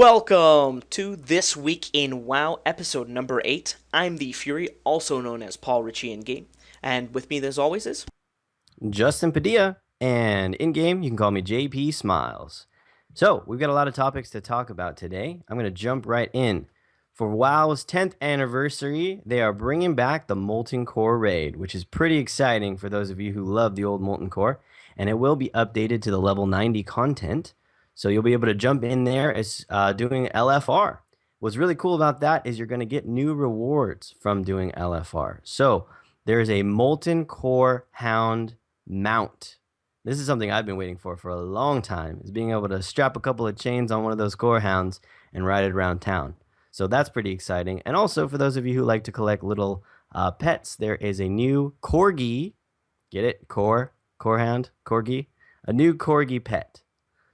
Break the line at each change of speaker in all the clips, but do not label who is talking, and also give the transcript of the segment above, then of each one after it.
Welcome to This Week in WoW, episode number 8. I'm the Fury, also known as Paul Ritchie in game, and with me, as always, is
Justin Padilla, and in game, you can call me JP Smiles. So, we've got a lot of topics to talk about today. I'm going to jump right in. For WoW's 10th anniversary, they are bringing back the Molten Core raid, which is pretty exciting for those of you who love the old Molten Core, and it will be updated to the level 90 content. So, you'll be able to jump in there as doing LFR. What's really cool about that is you're going to get new rewards from doing LFR. So, there is a Molten Core Hound mount. This is something I've been waiting for a long time, is being able to strap a couple of chains on one of those core hounds and ride it around town. So that's pretty exciting. And also for those of you who like to collect little pets, there is a new corgi. Get it? Core hound, corgi, a new corgi pet.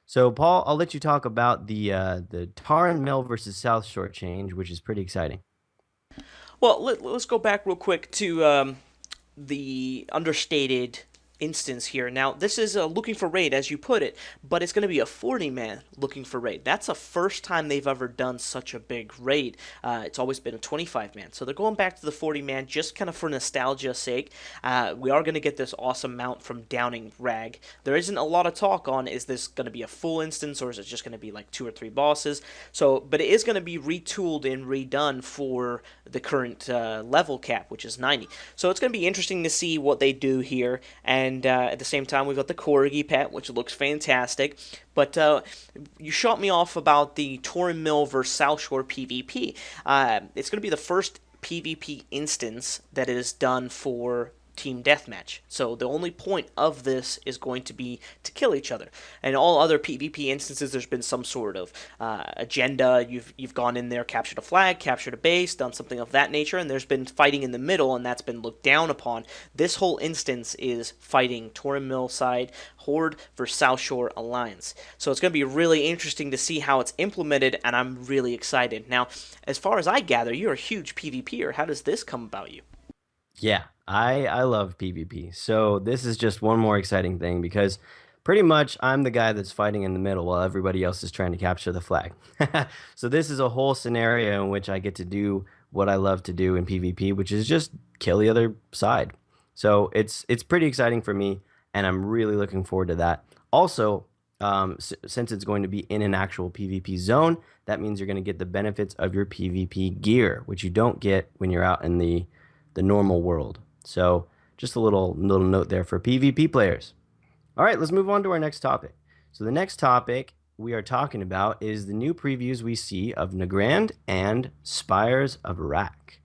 So Paul, I'll let you talk about the Tar and Mill versus South Shore change, which is pretty exciting.
well. Let's go back real quick to the understated instance here. Now, this is looking for raid, as you put it, but it's going to be a 40-man looking for raid. That's the first time they've ever done such a big raid. It's always been a 25-man. So they're going back to the 40-man just kind of for nostalgia's sake. We are going to get this awesome mount from Downing Rag. There isn't a lot of talk on, is this going to be a full instance or is it just going to be like 2 or 3 bosses? So, but it is going to be retooled and redone for the current level cap, which is 90. So it's going to be interesting to see what they do here. And at the same time, we've got the Corgi pet, which looks fantastic. But you shot me off about the Torin Mill versus South Shore PvP. It's going to be the first PvP instance that is done for team deathmatch. So the only point of this is going to be to kill each other. And all other PvP instances, there's been some sort of agenda. You've gone in there, captured a flag, captured a base, done something of that nature, and there's been fighting in the middle, and that's been looked down upon. This whole instance is fighting Torin Mill side, Horde versus South Shore Alliance. So it's going to be really interesting to see how it's implemented, and I'm really excited. Now, as far as I gather, you're a huge PvPer. How does this come about you?
Yeah, I love PvP. So this is just one more exciting thing because pretty much I'm the guy that's fighting in the middle while everybody else is trying to capture the flag. So this is a whole scenario in which I get to do what I love to do in PvP, which is just kill the other side. So it's pretty exciting for me, and I'm really looking forward to that. Also, since it's going to be in an actual PvP zone, that means you're going to get the benefits of your PvP gear, which you don't get when you're out in the normal world. So just a little note there for PvP players. All right, let's move on to our next topic. So the next topic we are talking about is the new previews we see of Nagrand and Spires of Arak.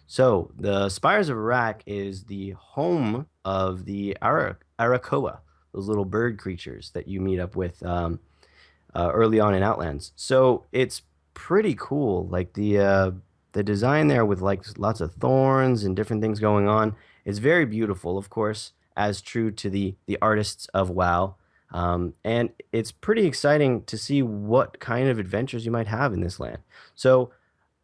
So the Spires of Arak is the home of the Arakoa, those little bird creatures that you meet up with early on in Outlands. So it's pretty cool. Like the design there with like lots of thorns and different things going on is very beautiful, of course, as true to the artists of WoW. And it's pretty exciting to see what kind of adventures you might have in this land. So,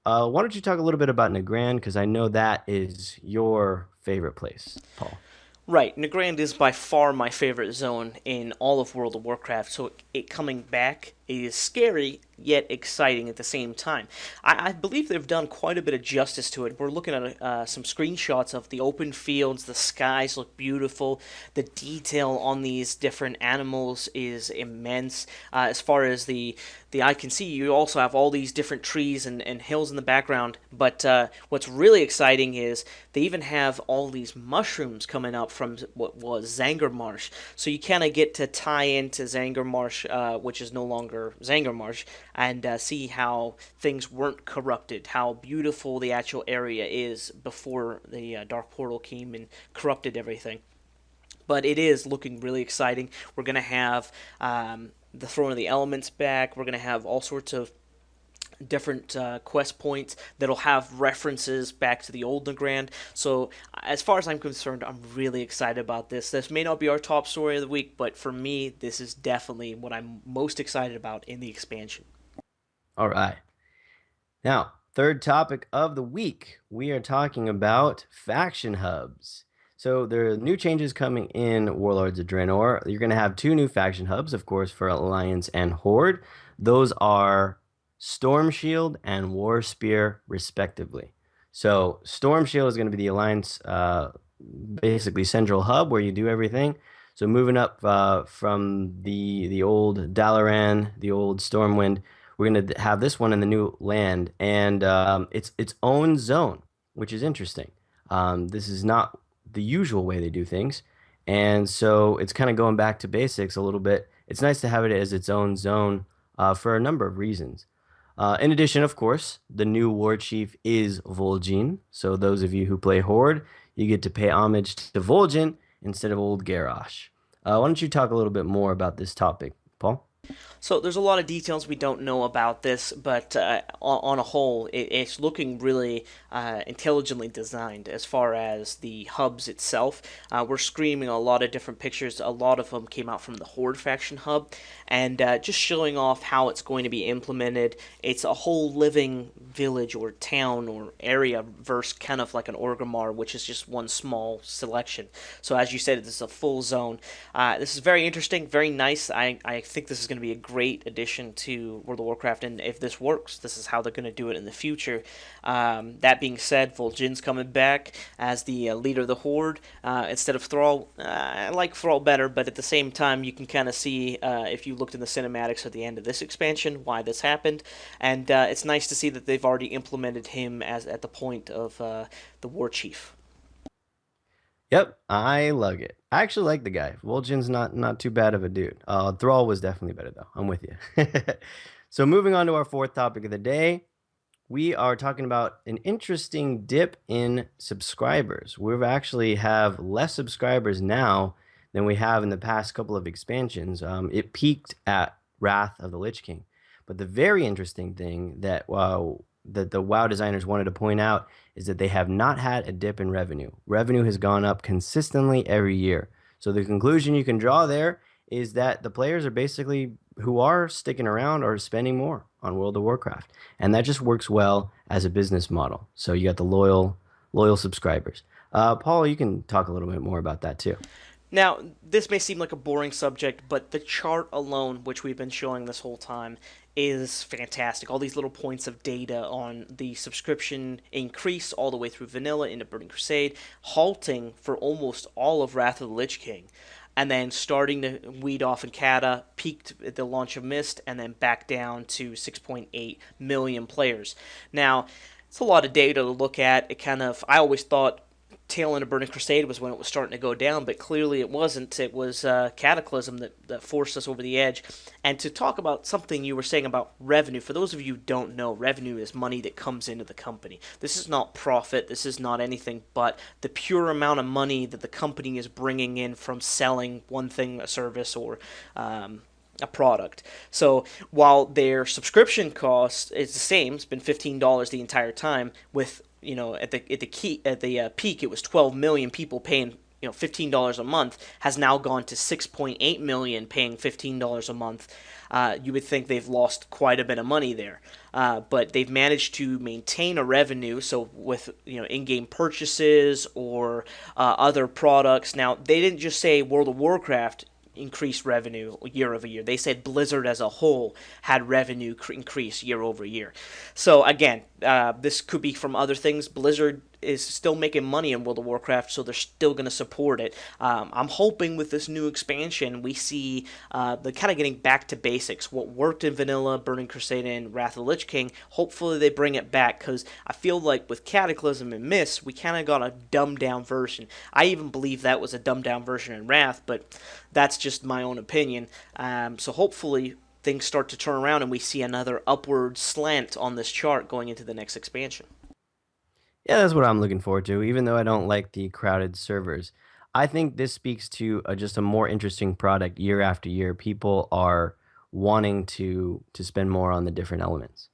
why don't you talk a little bit about Nagrand? Because I know that is your favorite place, Paul.
Right, Nagrand is by far my favorite zone in all of World of Warcraft, so it coming back is scary yet exciting at the same time. I believe they've done quite a bit of justice to it. We're looking at some screenshots of the open fields, the skies look beautiful, the detail on these different animals is immense. As far as the eye can see, you also have all these different trees and hills in the background, but what's really exciting is they even have all these mushrooms coming up from what was Zangarmarsh, so you kind of get to tie into Zangarmarsh, which is no longer Zangarmarsh, and see how things weren't corrupted, how beautiful the actual area is before the Dark Portal came and corrupted everything. But it is looking really exciting. We're going to have the Throne of the Elements back. We're going to have all sorts of different quest points that'll have references back to the old Nagrand. So as far as I'm concerned, I'm really excited about this. This may not be our top story of the week, but for me, this is definitely what I'm most excited about in the expansion.
All right. Now, third topic of the week, we are talking about faction hubs. So there are new changes coming in Warlords of Draenor. You're going to have two new faction hubs, of course, for Alliance and Horde. Those are Storm Shield, and War Spear, respectively. So Storm Shield is going to be the Alliance, basically central hub where you do everything. So moving up from the old Dalaran, the old Stormwind, we're going to have this one in the new land, and it's its own zone, which is interesting. This is not the usual way they do things, and so it's kind of going back to basics a little bit. It's nice to have it as its own zone for a number of reasons. In addition, of course, the new Warchief is Voljin. So those of you who play Horde, you get to pay homage to Voljin instead of old Garrosh. Why don't you talk a little bit more about this topic, Paul?
So there's a lot of details we don't know about this, but on a whole, it's looking really intelligently designed as far as the hubs itself. We're screaming a lot of different pictures. A lot of them came out from the Horde faction hub, and just showing off how it's going to be implemented. It's a whole living village or town or area versus kind of like an Orgrimmar, which is just one small selection. So as you said, this is a full zone. This is very interesting, very nice. I think this is going to be a great addition to World of Warcraft, and if this works, this is how they're going to do it in the future. That being said, Voljin's coming back as the leader of the Horde instead of Thrall. I like Thrall better, but at the same time, you can kind of see if you looked in the cinematics at the end of this expansion why this happened, and it's nice to see that they've already implemented him as at the point of the Warchief.
Yep, I love it. I actually like the guy. Vol'jin's not too bad of a dude. Thrall was definitely better though. I'm with you. So moving on to our fourth topic of the day, we are talking about an interesting dip in subscribers. We actually have less subscribers now than we have in the past couple of expansions. It peaked at Wrath of the Lich King. But the very interesting thing that the WoW designers wanted to point out is that they have not had a dip in revenue. Revenue has gone up consistently every year. So the conclusion you can draw there is that the players are basically who are sticking around are spending more on World of Warcraft, and that just works well as a business model. So you got the loyal subscribers. Paul, you can talk a little bit more about that too.
Now, this may seem like a boring subject, but the chart alone, which we've been showing this whole time, is fantastic. All these little points of data on the subscription increase all the way through Vanilla into Burning Crusade, halting for almost all of Wrath of the Lich King, and then starting to weed off in Kata, peaked at the launch of Mist, and then back down to 6.8 million players. Now, it's a lot of data to look at. It kind of, I always thought tail end of Burning Crusade was when it was starting to go down, but clearly it wasn't. It was Cataclysm that forced us over the edge. And to talk about something you were saying about revenue, for those of you who don't know, revenue is money that comes into the company. This is not profit. This is not anything but the pure amount of money that the company is bringing in from selling one thing, a service, or a product. So while their subscription cost is the same, it's been $15 the entire time. With at the peak, it was 12 million people paying $15 a month. Has now gone to 6.8 million paying $15 a month. You would think they've lost quite a bit of money there, but they've managed to maintain a revenue. So with in-game purchases or other products. Now they didn't just say World of Warcraft increased revenue year over year. They said Blizzard as a whole had revenue increase year over year. So again, this could be from other things. Blizzard is still making money in World of Warcraft, so they're still going to support it. I'm hoping with this new expansion, we see the kind of getting back to basics. What worked in Vanilla, Burning Crusade, and Wrath of the Lich King, hopefully they bring it back, because I feel like with Cataclysm and Mist, we kind of got a dumbed-down version. I even believe that was a dumbed-down version in Wrath, but that's just my own opinion. So hopefully things start to turn around and we see another upward slant on this chart going into the next expansion.
Yeah, that's what I'm looking forward to, even though I don't like the crowded servers. I think this speaks to just a more interesting product year after year. People are wanting to spend more on the different elements.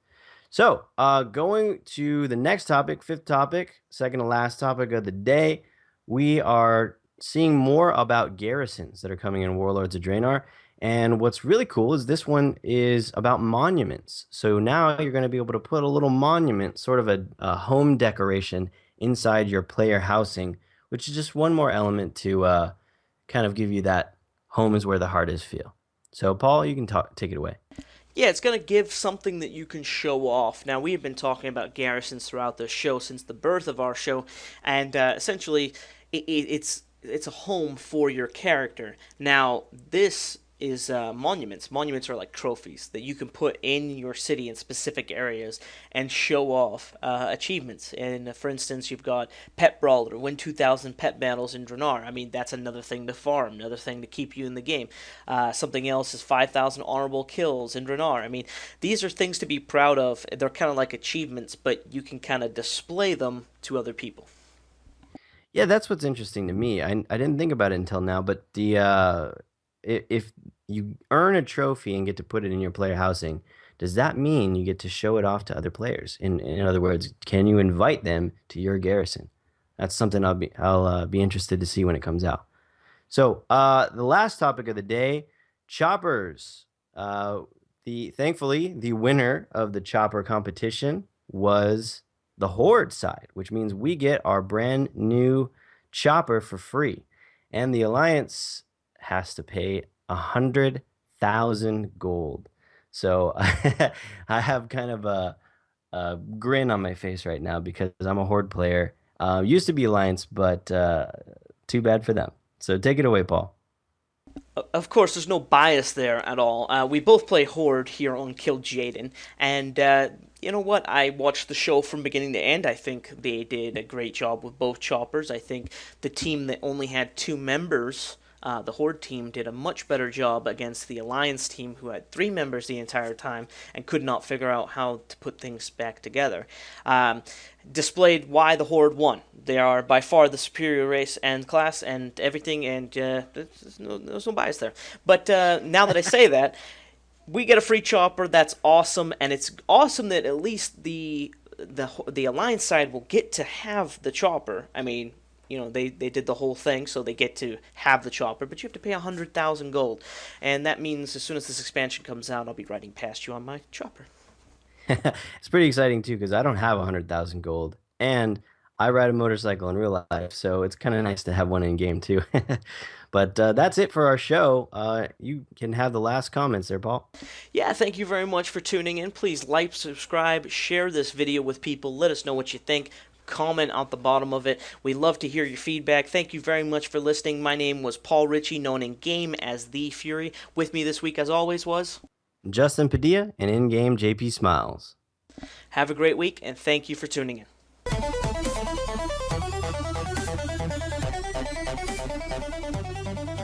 So, going to the next topic, fifth topic, second to last topic of the day, we are seeing more about garrisons that are coming in Warlords of Draenor. And what's really cool is this one is about monuments. So now you're going to be able to put a little monument, sort of a home decoration inside your player housing, which is just one more element to kind of give you that home is where the heart is feel. So Paul, you can take it away.
Yeah, it's going to give something that you can show off. Now, we have been talking about garrisons throughout the show since the birth of our show, and essentially, it's a home for your character. Now, this is monuments. Monuments are like trophies that you can put in your city in specific areas and show off achievements. And for instance, you've got Pet Brawler, win 2,000 pet battles in Draenor. I mean, that's another thing to farm, another thing to keep you in the game. Something else is 5,000 honorable kills in Draenor. I mean, these are things to be proud of. They're kind of like achievements, but you can kind of display them to other people.
Yeah, that's what's interesting to me. I didn't think about it until now, but if you earn a trophy and get to put it in your player housing, does that mean you get to show it off to other players? In other words, can you invite them to your garrison? That's something I'll be interested to see when it comes out. So, the last topic of the day, choppers. The thankfully the winner of the chopper competition was the Horde side, which means we get our brand new chopper for free, and the Alliance has to pay 100,000 gold. So I have kind of a grin on my face right now because I'm a Horde player. Used to be Alliance, but too bad for them. So take it away, Paul.
Of course, there's no bias there at all. We both play Horde here on Kill Jaden, and you know what? I watched the show from beginning to end. I think they did a great job with both choppers. I think the team that only had two members, the Horde team, did a much better job against the Alliance team, who had three members the entire time and could not figure out how to put things back together. Displayed why the Horde won. They are by far the superior race and class and everything, and there's no bias there. But now that I say that, we get a free chopper. That's awesome, and it's awesome that at least the Alliance side will get to have the chopper. I mean, they did the whole thing, so they get to have the chopper, but you have to pay 100,000 gold, and that means as soon as this expansion comes out, I'll be riding past you on my chopper.
It's pretty exciting too because I don't have 100,000 gold, and I ride a motorcycle in real life, so it's kind of nice to have one in game too. But that's it for our show. You can have the last comments there, Paul.
Yeah, thank you very much for tuning in. Please like, subscribe, share this video with people. Let us know what you think. Comment at the bottom of it. We love to hear your feedback. Thank you very much for listening. My name was Paul Ritchie, known in game as The Fury. With me this week, as always, was
Justin Padilla and in-game JP Smiles.
have a great week, and thank you for tuning in.